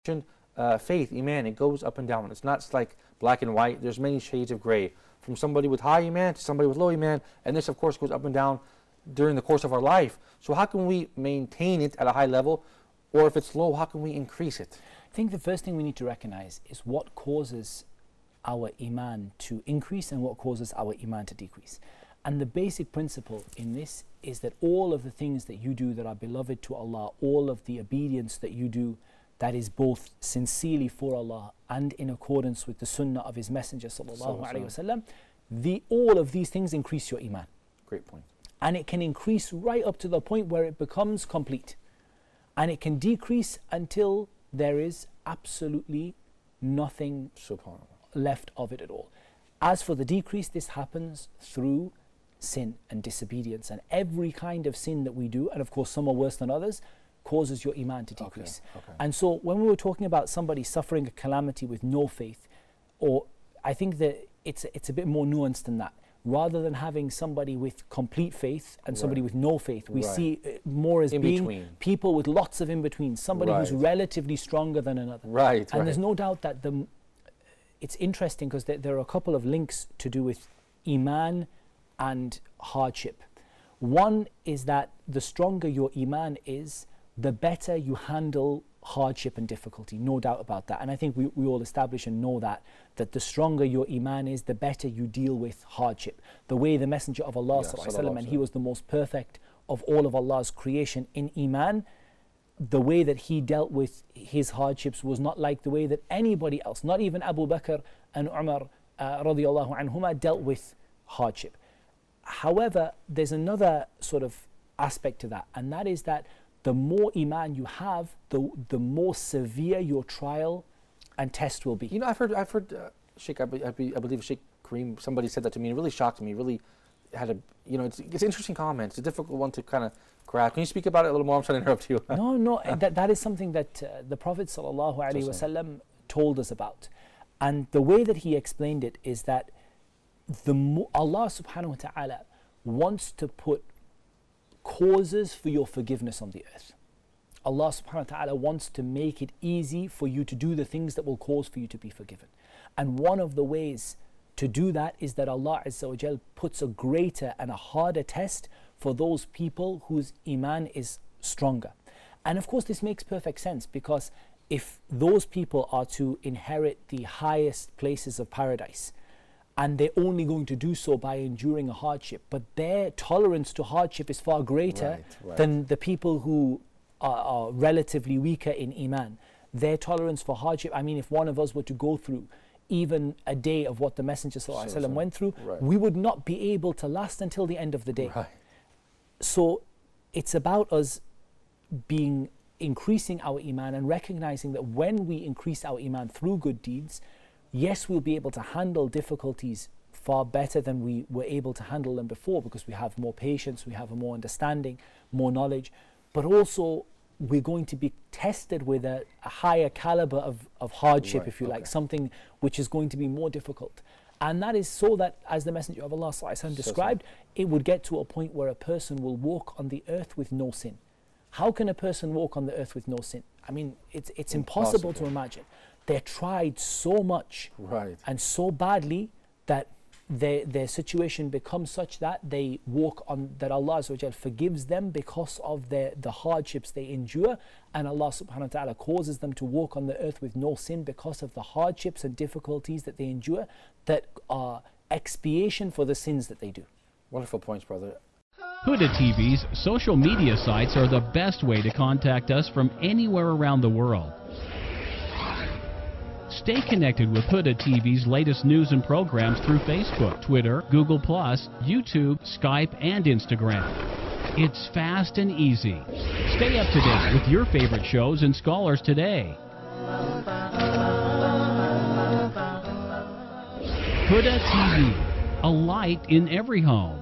Faith, Iman, it goes up and down. It's not like black and white. There's many shades of gray. From somebody with high Iman to somebody with low Iman. And this, of course, goes up and down during the course of our life. So how can we maintain it at a high level? Or if it's low, how can we increase it? I think the first thing we need to recognize is what causes our Iman to increase and what causes our Iman to decrease. And the basic principle in this is that all of the things that you do that are beloved to Allah, all of the obedience that you do that is both sincerely for Allah and in accordance with the sunnah of His Messenger sallallahu alaihi wasallam, all of these things increase your Iman. Great point. And it can increase right up to the point where it becomes complete. And it can decrease until there is absolutely nothing left of it at all. As for the decrease, this happens through sin and disobedience, and every kind of sin that we do, and of course some are worse than others, causes your Iman to decrease. And so when we were talking about somebody suffering a calamity with no faith, or I think that it's a bit more nuanced than that. Rather than having somebody with complete faith and somebody with no faith, we see it more as being people with lots of in-between, somebody who's relatively stronger than another. And there's no doubt that it's interesting because there are a couple of links to do with Iman and hardship. One is that the stronger your Iman is, the better you handle hardship and difficulty, no doubt about that. And I think we all establish and know that the stronger your Iman is, the better you deal with hardship. The way the Messenger of Allah ﷺ, and he was the most perfect of all of Allah's creation in Iman, the way that he dealt with his hardships was not like the way that anybody else, not even Abu Bakr and Umar radiallahu anhuma, dealt with hardship. However, there's another sort of aspect to that, and that is that the more Iman you have, the more severe your trial and test will be. You know, I've heard Sheikh, I believe Sheikh Kareem, somebody said that to me, and it really shocked me, really had a, you know, it's an interesting comment, it's a difficult one to kind of grasp. Can you speak about it a little more? I'm trying to interrupt you. No, that is something that the Prophet ﷺ told us about. And the way that he explained it is that Allah subhanahu wa ta'ala wants to put causes for your forgiveness on the earth. Allah subhanahu wa ta'ala wants to make it easy for you to do the things that will cause for you to be forgiven. And one of the ways to do that is that Allah Azza wa Jal puts a greater and a harder test for those people whose Iman is stronger. And of course this makes perfect sense, because if those people are to inherit the highest places of paradise, and they're only going to do so by enduring a hardship, but their tolerance to hardship is far greater than the people who are relatively weaker in Iman. Their tolerance for hardship, I mean, if one of us were to go through even a day of what the Messenger ﷺ went through, we would not be able to last until the end of the day. So it's about us increasing our Iman and recognizing that when we increase our Iman through good deeds, yes, we'll be able to handle difficulties far better than we were able to handle them before, because we have more patience, we have more understanding, more knowledge, but also we're going to be tested with a higher caliber of hardship, if you like, something which is going to be more difficult. And that is so that, as the Messenger of Allah ﷺ described, it would get to a point where a person will walk on the earth with no sin. How can a person walk on the earth with no sin? I mean, it's impossible to imagine. They're tried so much and so badly that their situation becomes such that they walk on, that Allah Azza wa Jal forgives them because of the hardships they endure, and Allah subhanahu wa ta'ala causes them to walk on the earth with no sin because of the hardships and difficulties that they endure, that are expiation for the sins that they do. Wonderful points, brother. Huda TV's social media sites are the best way to contact us from anywhere around the world. Stay connected with Huda TV's latest news and programs through Facebook, Twitter, Google+, YouTube, Skype, and Instagram. It's fast and easy. Stay up to date with your favorite shows and scholars today. Huda TV, a light in every home.